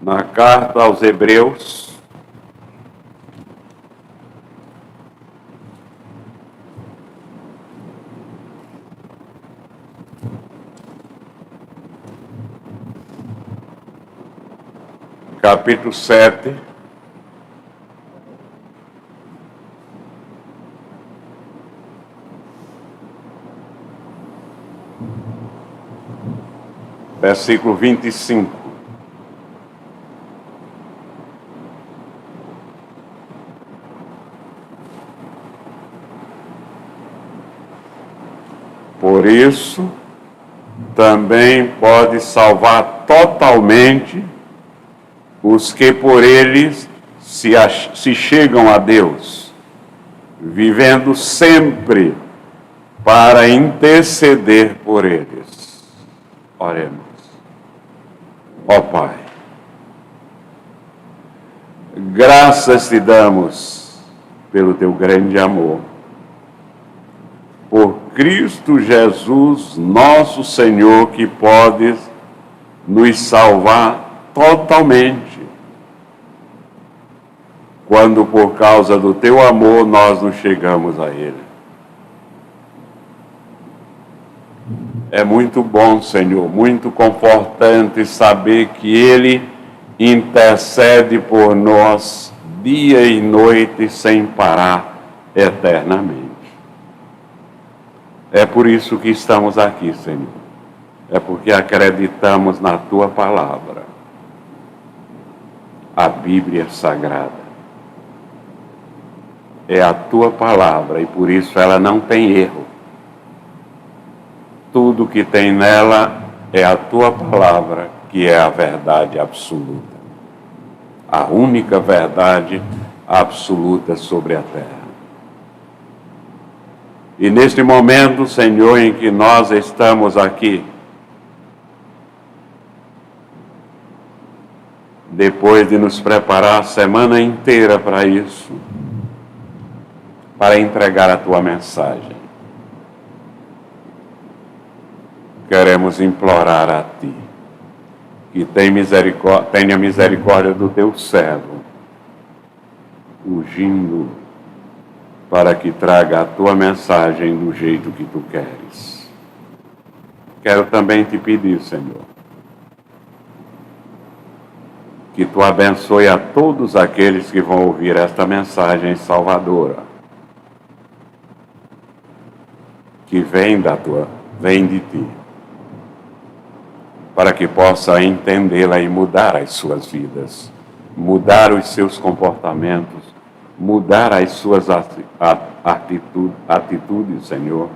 na carta aos Hebreus, capítulo 7, versículo 25. Por isso, também pode salvar totalmente os que por eles se chegam a Deus, vivendo sempre para interceder por eles. Oremos. Ó Pai, graças te damos pelo teu grande amor, por Cristo Jesus, nosso Senhor, que podes nos salvar totalmente, quando por causa do teu amor nós nos chegamos a Ele. É muito bom, Senhor, muito confortante saber que Ele intercede por nós dia e noite sem parar eternamente. É por isso que estamos aqui, Senhor. É porque acreditamos na Tua palavra, a Bíblia Sagrada. É a Tua palavra e por isso ela não tem erro. Tudo que tem nela é a Tua palavra, que é a verdade absoluta. A única verdade absoluta sobre a terra. E neste momento, Senhor, em que nós estamos aqui, depois de nos preparar a semana inteira para isso, para entregar a Tua mensagem, queremos implorar a Ti, que tenha misericórdia do Teu servo, ungindo para que traga a Tua mensagem do jeito que Tu queres. Quero também te pedir, Senhor, que Tu abençoe a todos aqueles que vão ouvir esta mensagem salvadora, que vem de Ti, para que possa entendê-la e mudar as suas vidas, mudar os seus comportamentos, mudar as suas atitudes, Senhor,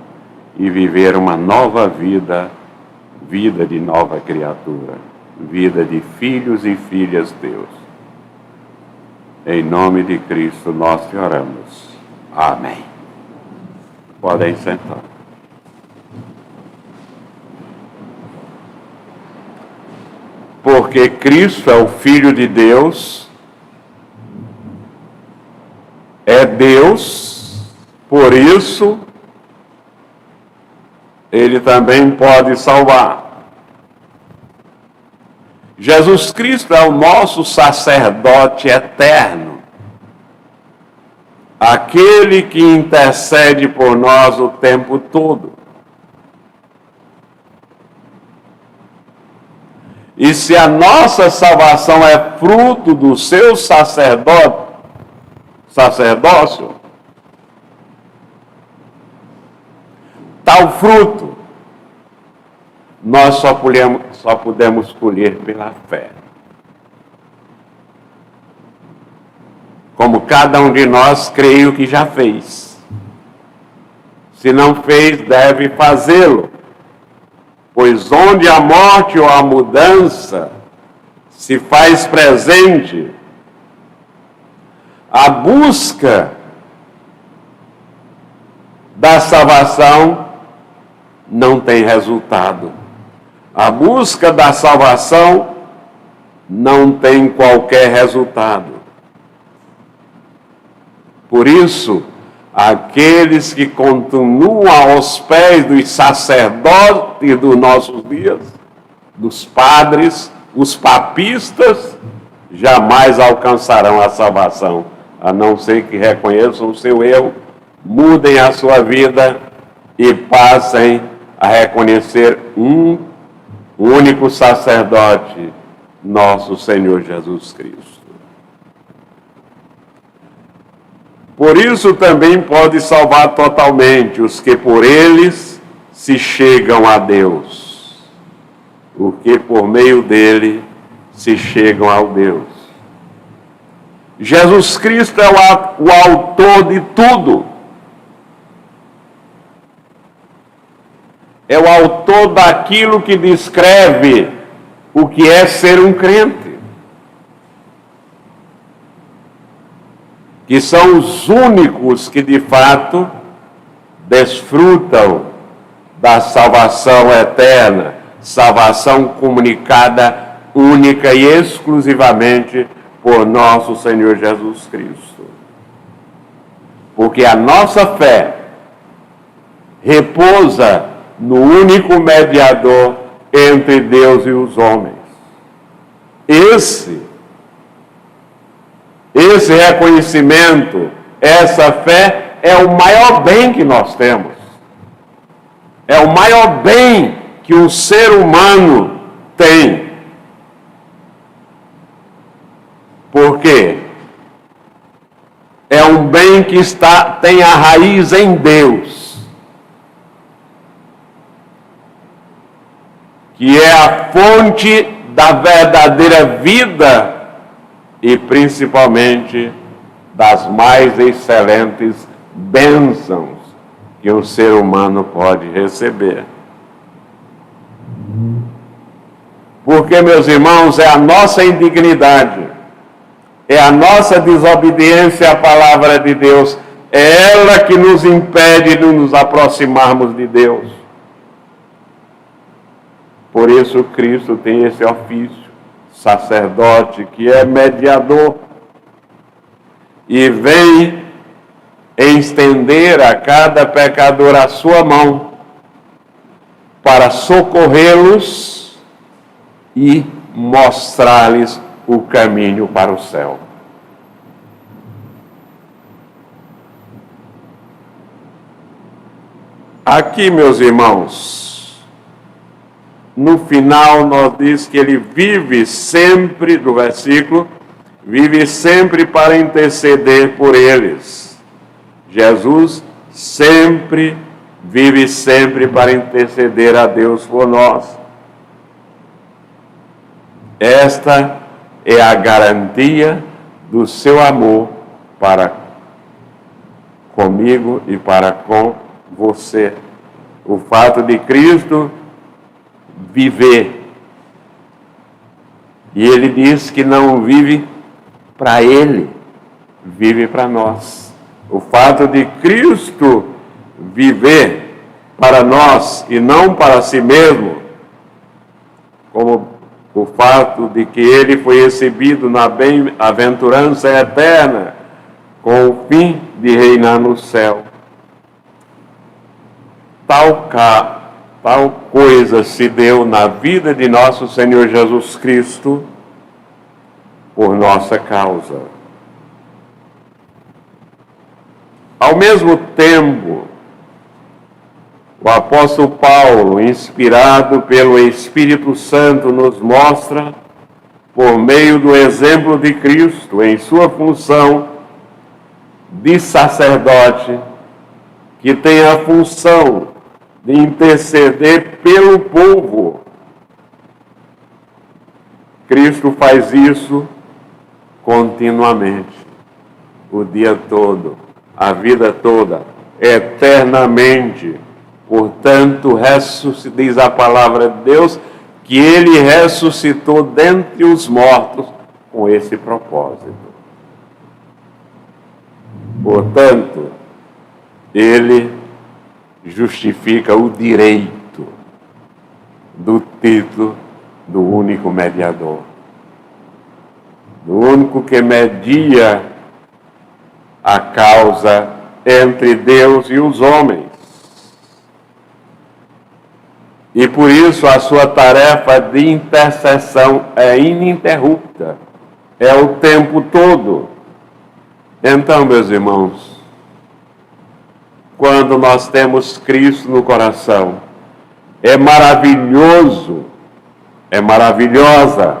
e viver uma nova vida, vida de nova criatura, vida de filhos e filhas Teus. Em nome de Cristo nós te oramos. Amém. Podem sentar. Porque Cristo é o Filho de Deus, é Deus, por isso Ele também pode salvar. Jesus Cristo é o nosso sacerdote eterno, aquele que intercede por nós o tempo todo. E se a nossa salvação é fruto do seu sacerdócio, tal fruto nós só podemos colher pela fé. Como cada um de nós creio que já fez. Se não fez, deve fazê-lo. Pois onde a morte ou a mudança se faz presente, a busca da salvação não tem resultado. A busca da salvação não tem qualquer resultado. Por isso, aqueles que continuam aos pés dos sacerdotes dos nossos dias, dos padres, os papistas, jamais alcançarão a salvação, a não ser que reconheçam o seu erro, mudem a sua vida e passem a reconhecer um único sacerdote, nosso Senhor Jesus Cristo. Por isso também pode salvar totalmente os que por eles se chegam a Deus, o que por meio dele se chegam ao Deus. Jesus Cristo é o autor de tudo. É o autor daquilo que descreve o que é ser um crente. Que são os únicos que de fato desfrutam da salvação eterna, salvação comunicada única e exclusivamente por nosso Senhor Jesus Cristo. Porque a nossa fé repousa no único mediador entre Deus e os homens. Esse reconhecimento, essa fé é o maior bem que nós temos. É o maior bem que um ser humano tem. Por quê? É um bem que tem a raiz em Deus, que é a fonte da verdadeira vida e principalmente das mais excelentes bênçãos que um ser humano pode receber. Porque, meus irmãos, é a nossa indignidade, é a nossa desobediência à palavra de Deus, é ela que nos impede de nos aproximarmos de Deus. Por isso Cristo tem esse ofício, sacerdote, que é mediador, e vem estender a cada pecador a sua mão para socorrê-los e mostrar-lhes o caminho para o céu. Aqui, meus irmãos, no final nós diz que ele vive sempre, do versículo, vive sempre para interceder por eles. Jesus vive sempre para interceder a Deus por nós. Esta é a garantia do seu amor para comigo e para com você. O fato de Cristo viver. E ele diz que não vive para ele, vive para nós. O fato de Cristo viver para nós e não para si mesmo, como o fato de que ele foi recebido na bem-aventurança eterna, com o fim de reinar no céu. Tal coisa se deu na vida de nosso Senhor Jesus Cristo por nossa causa. Ao mesmo tempo, o apóstolo Paulo, inspirado pelo Espírito Santo, nos mostra, por meio do exemplo de Cristo, em sua função de sacerdote, que tem a função de interceder pelo povo. Cristo faz isso continuamente, o dia todo, a vida toda, eternamente. Portanto, diz a palavra de Deus, que ele ressuscitou dentre os mortos com esse propósito. Portanto, ele justifica o direito do título do único mediador, do único que media a causa entre Deus e os homens. E por isso a sua tarefa de intercessão é ininterrupta. é o tempo todo. Então, meus irmãos, quando nós temos Cristo no coração, é maravilhoso, é maravilhosa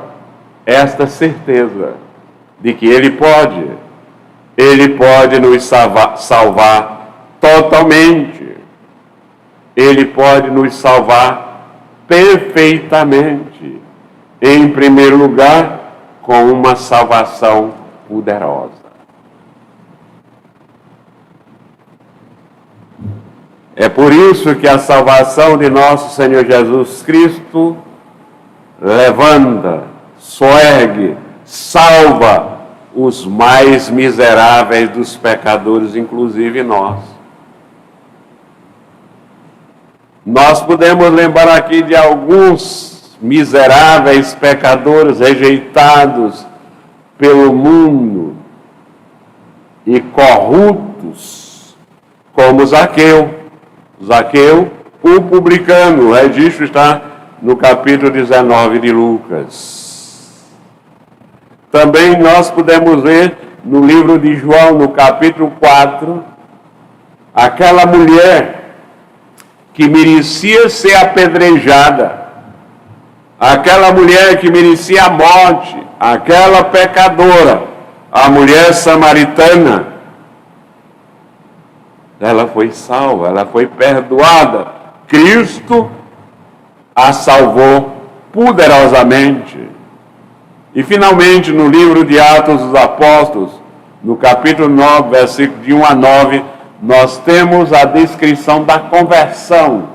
esta certeza de que Ele pode nos salvar totalmente, Ele pode nos salvar perfeitamente, em primeiro lugar, com uma salvação poderosa. É por isso que a salvação de nosso Senhor Jesus Cristo levanta, soergue, salva os mais miseráveis dos pecadores, inclusive nós. Nós podemos lembrar aqui de alguns miseráveis pecadores rejeitados pelo mundo e corruptos, como Zaqueu. Zaqueu, o publicano, o registro está no capítulo 19 de Lucas. Também nós podemos ver no livro de João, no capítulo 4, aquela mulher que merecia ser apedrejada, aquela mulher que merecia a morte, aquela pecadora, a mulher samaritana. Ela foi salva, ela foi perdoada. Cristo a salvou poderosamente. E finalmente, no livro de Atos dos Apóstolos, no capítulo 9, versículo de 1 a 9, nós temos a descrição da conversão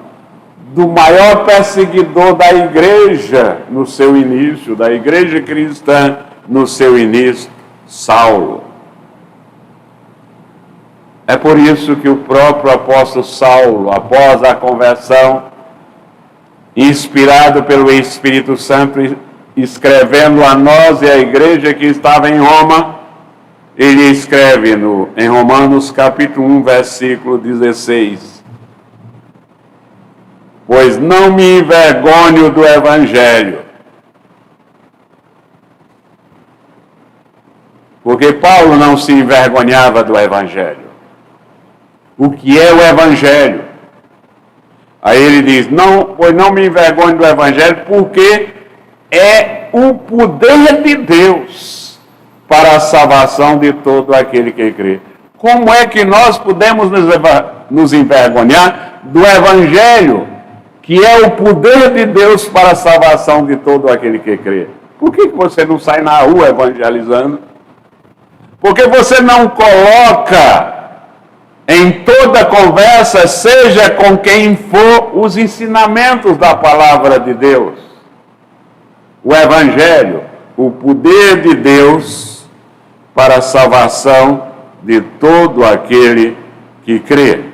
do maior perseguidor da igreja no seu início, da igreja cristã no seu início, Saulo. É por isso que o próprio apóstolo Saulo, após a conversão, inspirado pelo Espírito Santo, escrevendo a nós e a igreja que estava em Roma, ele escreve em Romanos capítulo 1, versículo 16: pois não me envergonho do Evangelho. Porque Paulo não se envergonhava do Evangelho. O que é o Evangelho? Aí ele diz, pois não me envergonho do Evangelho, porque é o poder de Deus para a salvação de todo aquele que crê. Como é que nós podemos nos envergonhar do Evangelho, que é o poder de Deus para a salvação de todo aquele que crê? Por que você não sai na rua evangelizando? Por que você não coloca em toda conversa, seja com quem for, os ensinamentos da palavra de Deus? O Evangelho, o poder de Deus para a salvação de todo aquele que crê.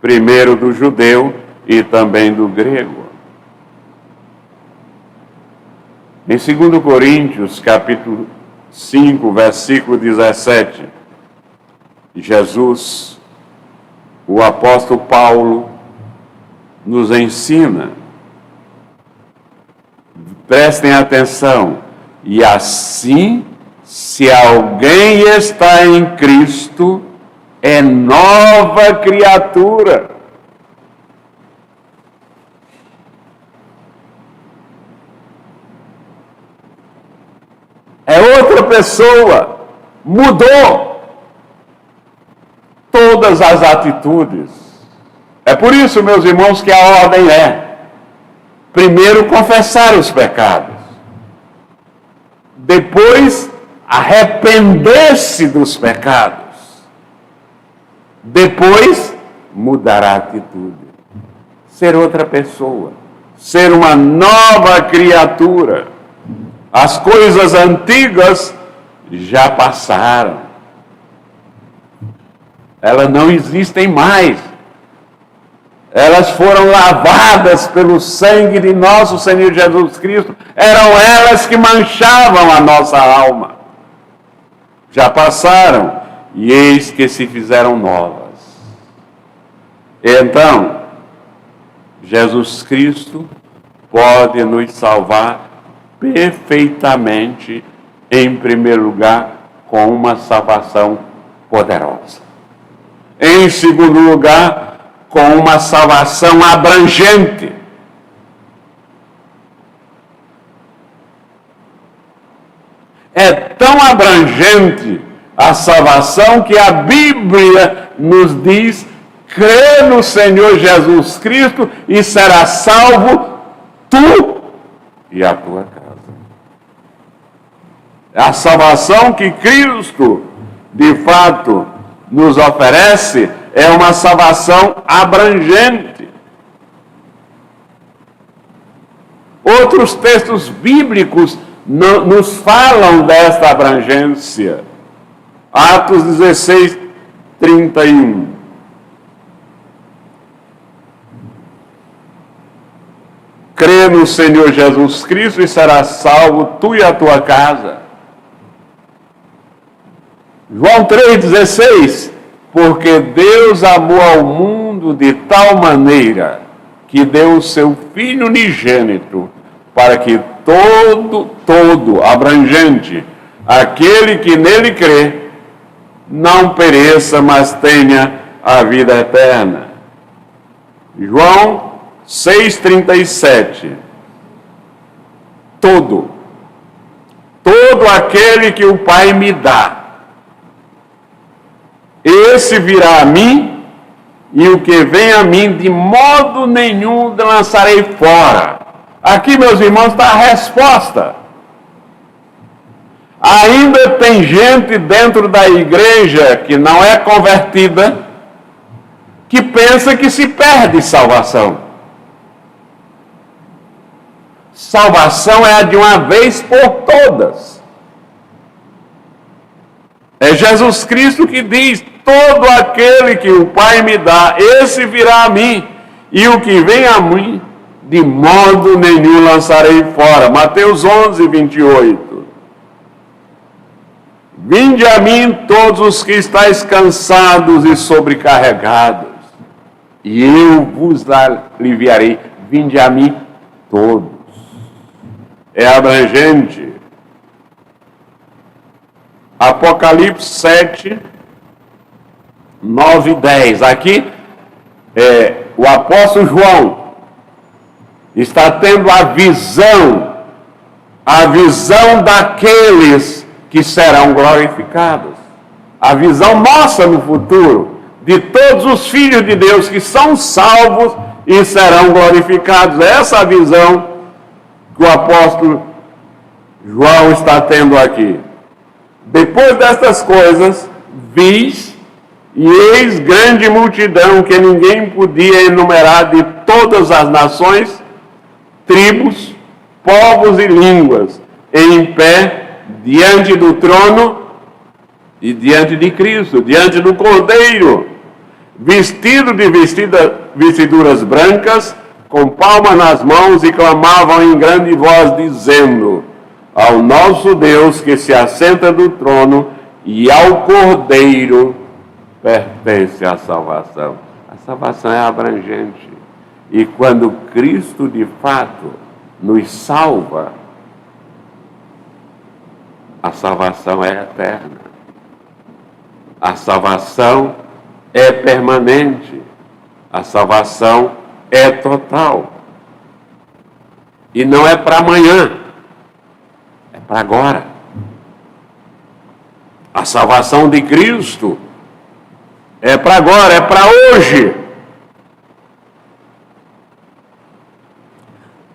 Primeiro do judeu e também do grego. Em 2 Coríntios, capítulo 5, versículo 17, Jesus, o apóstolo Paulo, nos ensina. Prestem atenção. E assim, se alguém está em Cristo, é nova criatura. É outra pessoa. Mudou todas as atitudes. É por isso, meus irmãos, que a ordem é: primeiro confessar os pecados, depois arrepender-se dos pecados, depois mudar a atitude, ser outra pessoa, ser uma nova criatura. As coisas antigas já passaram, elas não existem mais. Elas foram lavadas pelo sangue de nosso Senhor Jesus Cristo. Eram elas que manchavam a nossa alma. Já passaram, e eis que se fizeram novas. Então, Jesus Cristo pode nos salvar perfeitamente, em primeiro lugar, com uma salvação poderosa. Em segundo lugar, com uma salvação abrangente. É tão abrangente a salvação que a Bíblia nos diz: crê no Senhor Jesus Cristo e será salvo tu e a tua casa. A salvação que Cristo, de fato, nos oferece é uma salvação abrangente. Outros textos bíblicos nos falam desta abrangência. Atos 16, 31. Crê no Senhor Jesus Cristo e serás salvo tu e a tua casa. João 3,16, porque Deus amou ao mundo de tal maneira que deu o seu Filho unigênito, para que todo abrangente, aquele que nele crê, não pereça, mas tenha a vida eterna. João 6,37. Todo aquele que o Pai me dá, esse virá a mim, e o que vem a mim, de modo nenhum lançarei fora. Aqui, meus irmãos, está a resposta. Ainda tem gente dentro da igreja que não é convertida, que pensa que se perde salvação. Salvação é a de uma vez por todas. É Jesus Cristo que diz: todo aquele que o Pai me dá, esse virá a mim, e o que vem a mim, de modo nenhum lançarei fora. Mateus 11, 28. Vinde a mim todos os que estáis cansados e sobrecarregados, e eu vos aliviarei. Vinde a mim todos. É abrangente. Apocalipse 7, 9 e 10. Aqui, o apóstolo João está tendo a visão daqueles que serão glorificados. A visão nossa no futuro, de todos os filhos de Deus que são salvos e serão glorificados. Essa é a visão que o apóstolo João está tendo aqui. Depois destas coisas, vis, e eis grande multidão que ninguém podia enumerar, de todas as nações, tribos, povos e línguas, em pé, diante do trono e diante de Cristo, diante do Cordeiro, vestido de vestiduras brancas, com palmas nas mãos, e clamavam em grande voz, dizendo: ao nosso Deus que se assenta do trono e ao Cordeiro pertence a salvação. A salvação é abrangente. E quando Cristo de fato nos salva, a salvação é eterna. A salvação é permanente. A salvação é total. E não é para amanhã. Para agora. A salvação de Cristo é para agora, é para hoje.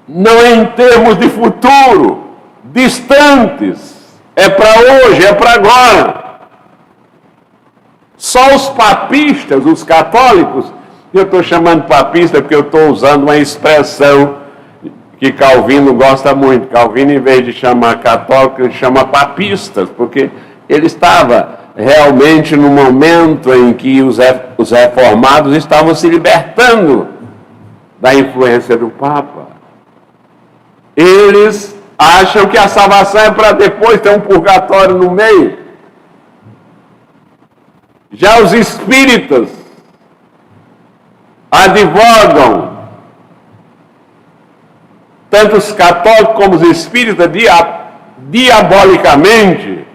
Não é em termos de futuro, distantes. É para hoje, é para agora. Só os papistas, os católicos, eu estou chamando papista porque eu estou usando uma expressão que Calvino gosta muito. Calvino, em vez de chamar católico, ele chama papistas, porque ele estava realmente no momento em que os reformados estavam se libertando da influência do Papa. Eles acham que a salvação é para depois ter um purgatório no meio. Já os espíritas advogam tanto os católicos como os espíritas, diabolicamente,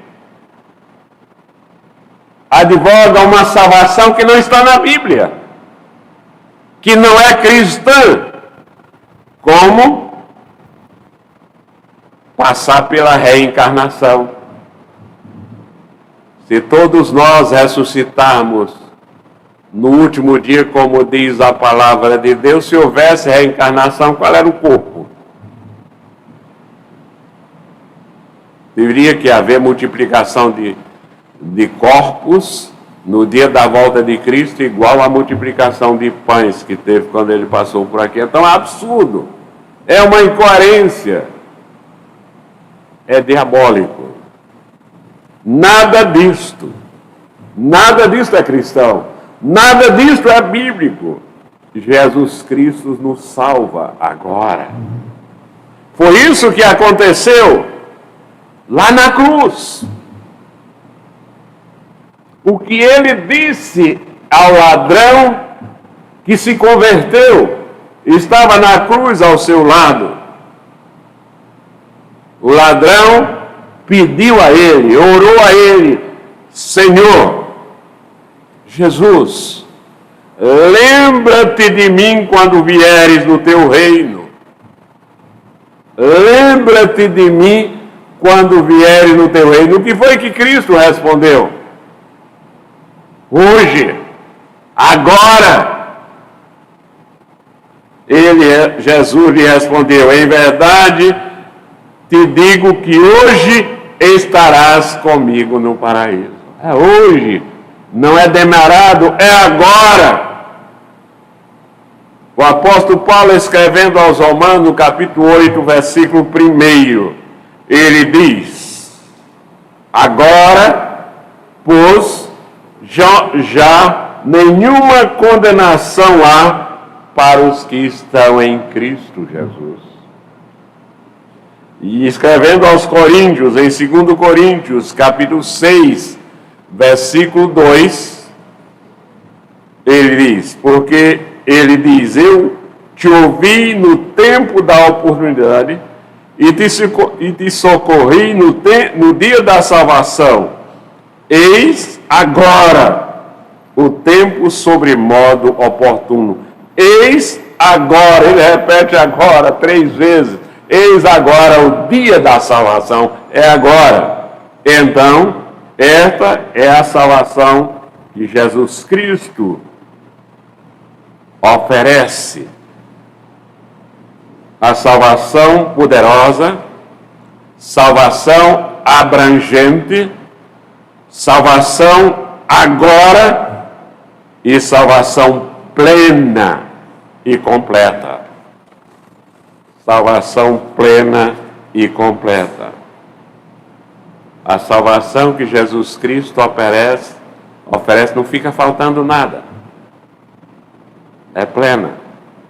advogam uma salvação que não está na Bíblia, que não é cristã, como passar pela reencarnação. Se todos nós ressuscitarmos no último dia, como diz a palavra de Deus, se houvesse reencarnação, qual era o corpo? Deveria que haver multiplicação de corpos no dia da volta de Cristo, igual à multiplicação de pães que teve quando ele passou por aqui. Então é absurdo, é uma incoerência, é diabólico. Nada disto é cristão, nada disto é bíblico. Jesus Cristo nos salva agora. Foi isso que aconteceu lá na cruz. O que ele disse ao ladrão que se converteu, estava na cruz ao seu lado. O ladrão pediu a ele, orou a ele: Senhor, Jesus, lembra-te de mim quando vieres no teu reino. Lembra-te de mim quando vieres no teu reino. O que foi que Cristo respondeu? Hoje, agora. Jesus lhe respondeu: em verdade te digo que hoje estarás comigo no paraíso. É hoje, não é demorado, é agora. O apóstolo Paulo, escrevendo aos Romanos, no capítulo 8, versículo 1, ele diz: agora, pois, já nenhuma condenação há para os que estão em Cristo Jesus. E escrevendo aos Coríntios, em 2 Coríntios, capítulo 6, versículo 2, ele diz, porque ele diz: eu te ouvi no tempo da oportunidade e te socorri no dia da salvação. Eis agora o tempo sobremodo oportuno. Eis agora, ele repete agora 3 vezes. Eis agora o dia da salvação, é agora. Então, esta é a salvação que Jesus Cristo oferece. A salvação poderosa, salvação abrangente, salvação agora e salvação plena e completa. Salvação plena e completa. A salvação que Jesus Cristo oferece, não fica faltando nada. É plena,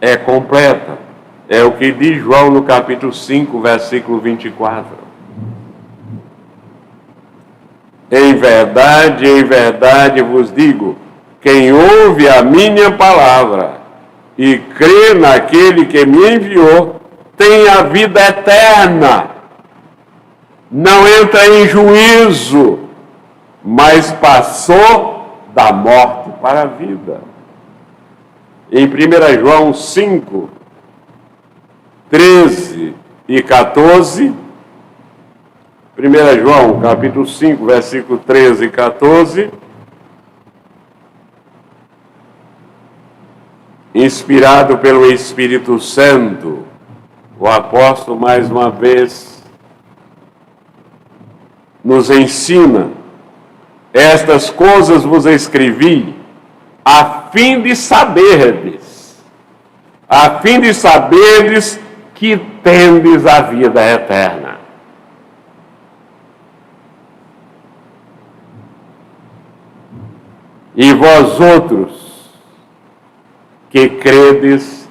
é completa. É o que diz João no capítulo 5, versículo 24. Em verdade vos digo, quem ouve a minha palavra e crê naquele que me enviou, tem a vida eterna. Não entra em juízo, mas passou da morte para a vida. Em 1 João 5, 13 e 14, 1 João, capítulo 5, versículo 13 e 14, inspirado pelo Espírito Santo, o apóstolo, mais uma vez, nos ensina: estas coisas vos escrevi, a fim de saberdes que tendes a vida eterna. E vós outros que credes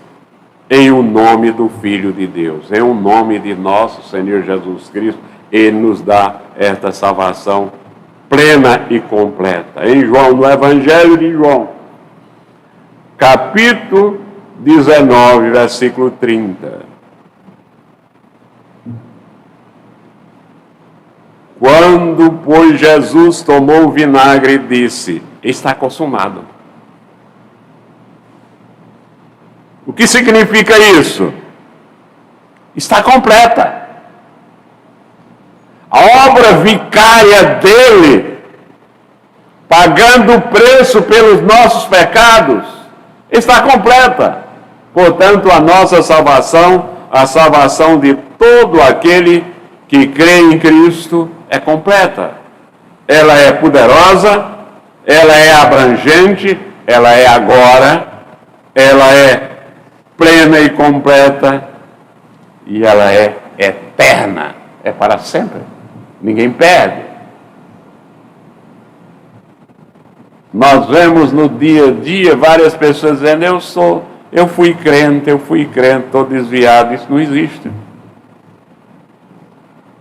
em o nome do Filho de Deus, em o nome de nosso Senhor Jesus Cristo, Ele nos dá esta salvação plena e completa. Em João, no Evangelho de João, capítulo 19, versículo 30. Quando, pois, Jesus tomou o vinagre, disse: está consumado. O que significa isso? Está completa. A obra vicária dele, pagando o preço pelos nossos pecados, está completa. Portanto, a nossa salvação, a salvação de todo aquele que crê em Cristo, é completa. Ela é poderosa, ela é abrangente, ela é agora, ela é plena e completa, e ela é eterna, é para sempre. Ninguém perde. Nós vemos no dia a dia várias pessoas dizendo: eu fui crente, estou desviado. Isso não existe.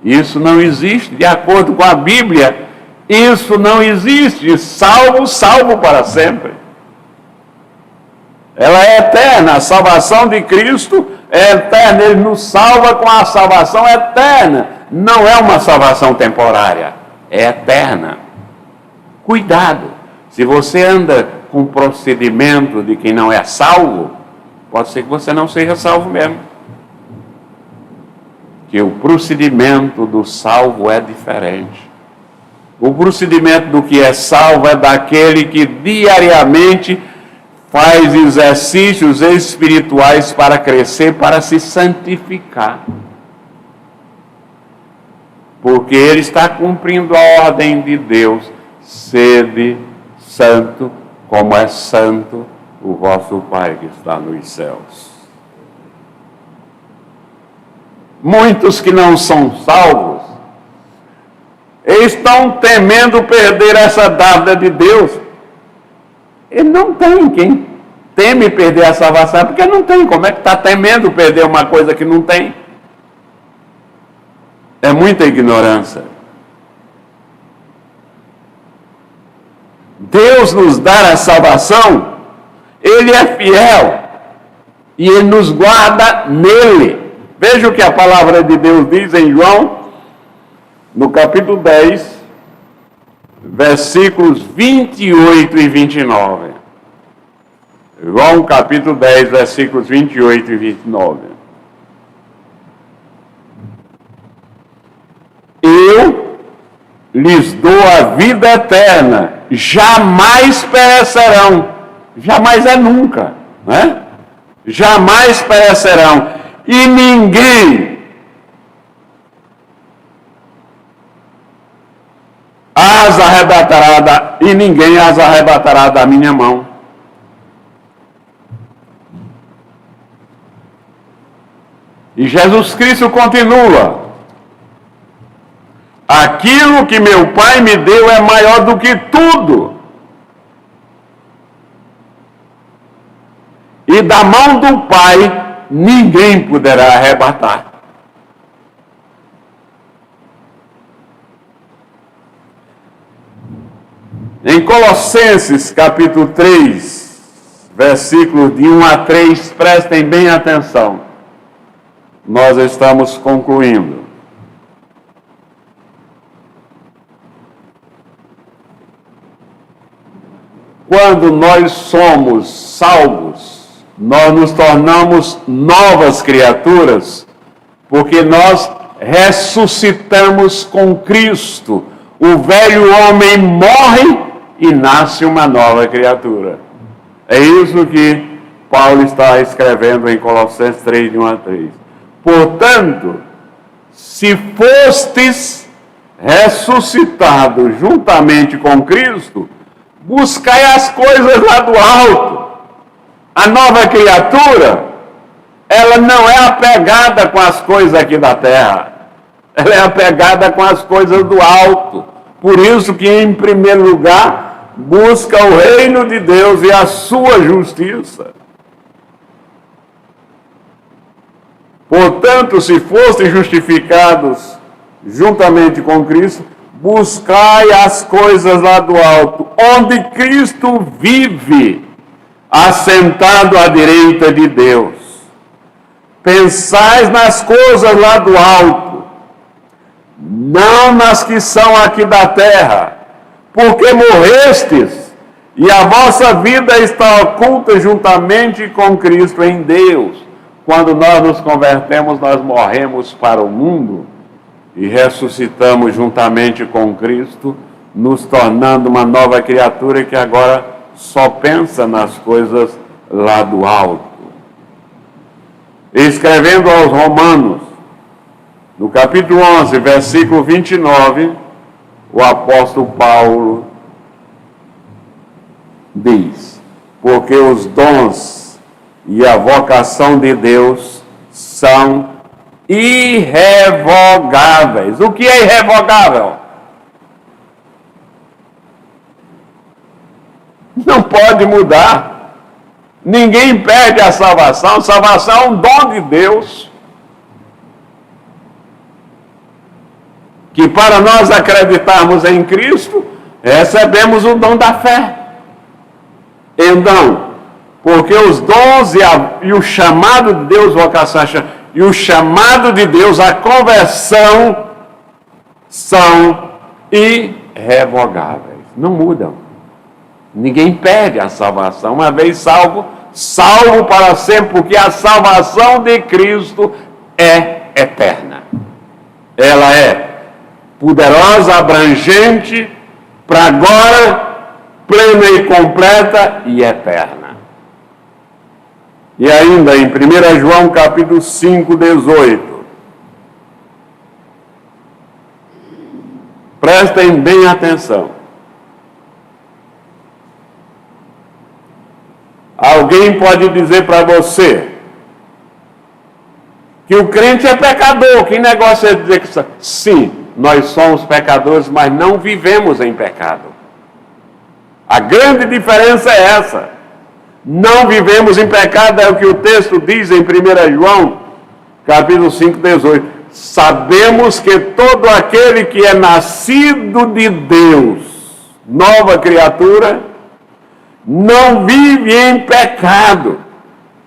Isso não existe. De acordo com a Bíblia, isso não existe. Salvo para sempre. Ela é eterna. A salvação de Cristo é eterna. Ele nos salva com a salvação eterna. Não é uma salvação temporária. É eterna. Cuidado. Se você anda com o procedimento de quem não é salvo, pode ser que você não seja salvo mesmo. Que o procedimento do salvo é diferente. O procedimento do que é salvo é daquele que diariamente faz exercícios espirituais para crescer, para se santificar. Porque ele está cumprindo a ordem de Deus: sede santo, como é santo o vosso Pai que está nos céus. Muitos que não são salvos estão temendo perder essa dádiva de Deus. Ele não tem. Quem teme perder a salvação, porque não tem. Como é que está temendo perder uma coisa que não tem? É muita ignorância. Deus nos dá a salvação, Ele é fiel e Ele nos guarda nele. Veja o que a palavra de Deus diz em João, no capítulo 10, versículos 28 e 29. João capítulo 10, versículos 28 e 29. Eu lhes dou a vida eterna, jamais perecerão. Jamais é nunca, né? Jamais perecerão. E ninguém as arrebatará da minha mão. E Jesus Cristo continua: aquilo que meu Pai me deu é maior do que tudo. E da mão do Pai ninguém poderá arrebatar. Em Colossenses capítulo 3, versículos de 1 a 3, prestem bem atenção. Nós estamos concluindo. Quando nós somos salvos, nós nos tornamos novas criaturas, porque nós ressuscitamos com Cristo. O velho homem morre e nasce uma nova criatura. É isso que Paulo está escrevendo em Colossenses 3, de 1 a 3. Portanto, se fostes ressuscitados juntamente com Cristo, buscai as coisas lá do alto. A nova criatura, ela não é apegada com as coisas aqui da terra. Ela é apegada com as coisas do alto. Por isso que, em primeiro lugar, busca o reino de Deus e a sua justiça. Portanto, se fossem justificados juntamente com Cristo, buscai as coisas lá do alto, onde Cristo vive, assentado à direita de Deus. Pensais nas coisas lá do alto, não nas que são aqui da terra, porque morrestes, e a vossa vida está oculta juntamente com Cristo em Deus. Quando nós nos convertemos, nós morremos para o mundo e ressuscitamos juntamente com Cristo, nos tornando uma nova criatura que agora só pensa nas coisas lá do alto. Escrevendo aos Romanos, no capítulo 11, versículo 29, o apóstolo Paulo diz: porque os dons e a vocação de Deus são irrevogáveis. O que é irrevogável? Não pode mudar. Ninguém perde a salvação. Salvação é um dom de Deus, que para nós acreditarmos em Cristo, recebemos o dom da fé. Então, porque os dons e o chamado de Deus, vocação, e o chamado de Deus, a conversão, são irrevogáveis. Não mudam. Ninguém perde a salvação. Uma vez salvo, salvo para sempre, porque a salvação de Cristo é eterna. Ela é poderosa, abrangente, para agora, plena e completa e eterna. E ainda em 1 João capítulo 5, 18. Prestem bem atenção. Alguém pode dizer para você que o crente é pecador. Que negócio é dizer que... Sim, nós somos pecadores, mas não vivemos em pecado. A grande diferença é essa. Não vivemos em pecado, é o que o texto diz em 1 João, capítulo 5, 18. Sabemos que todo aquele que é nascido de Deus, nova criatura, não vive em pecado.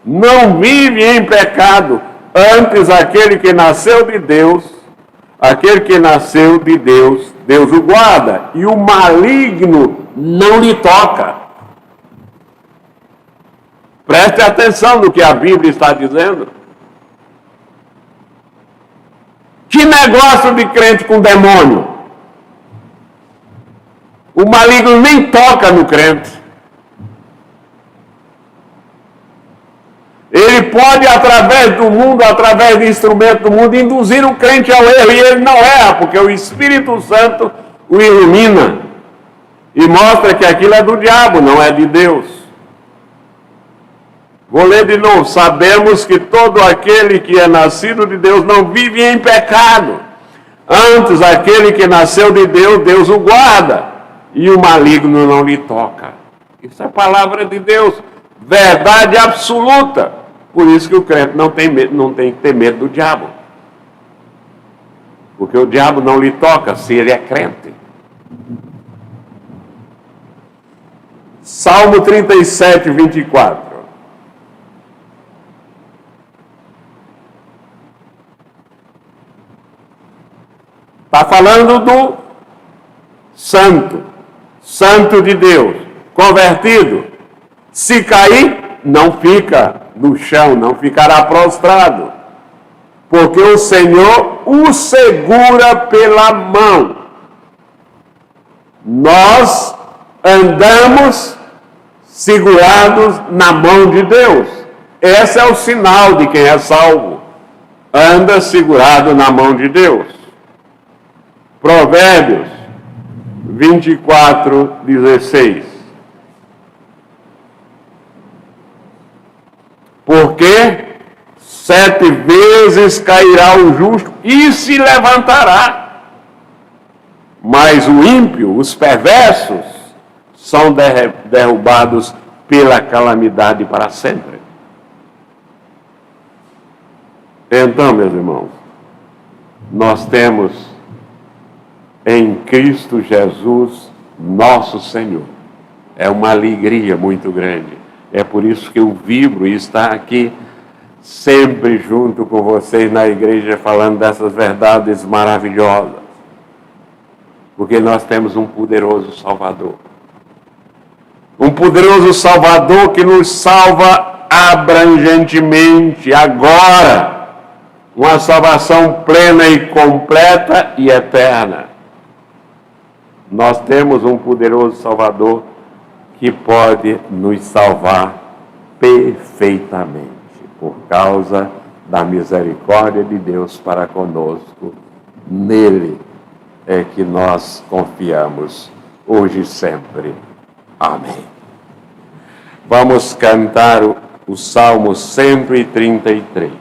Não vive em pecado. Antes, aquele que nasceu de Deus, Deus o guarda, e o maligno não lhe toca. Preste atenção no que a Bíblia está dizendo. Que negócio de crente com demônio? O maligno nem toca no crente. Ele pode, através do mundo, através de instrumento do mundo, induzir o crente ao erro, e ele não erra, porque o Espírito Santo o ilumina e mostra que aquilo é do diabo, não é de Deus. Vou ler de novo. Sabemos que todo aquele que é nascido de Deus não vive em pecado. Antes, aquele que nasceu de Deus, Deus o guarda, e o maligno não lhe toca. Isso é a palavra de Deus, verdade absoluta. Por isso que o crente não tem que ter medo do diabo. Porque o diabo não lhe toca se ele é crente. Salmo 37, 24. Está falando do santo de Deus, convertido. Se cair, não fica no chão, não ficará prostrado, porque o Senhor o segura pela mão. Nós andamos segurados na mão de Deus. Esse é o sinal de quem é salvo. Anda segurado na mão de Deus. Provérbios 24, 16. Porque 7 vezes cairá o justo e se levantará. Mas o ímpio, os perversos, são derrubados pela calamidade para sempre. Então, meus irmãos, nós temos em Cristo Jesus, nosso Senhor. É uma alegria muito grande. É por isso que eu vibro e estar aqui sempre junto com vocês na igreja, falando dessas verdades maravilhosas. Porque nós temos um poderoso Salvador. Um poderoso Salvador que nos salva abrangentemente, agora. Uma salvação plena e completa e eterna. Nós temos um poderoso Salvador que pode nos salvar perfeitamente, por causa da misericórdia de Deus para conosco. Nele é que nós confiamos, hoje e sempre. Amém. Vamos cantar o Salmo 133.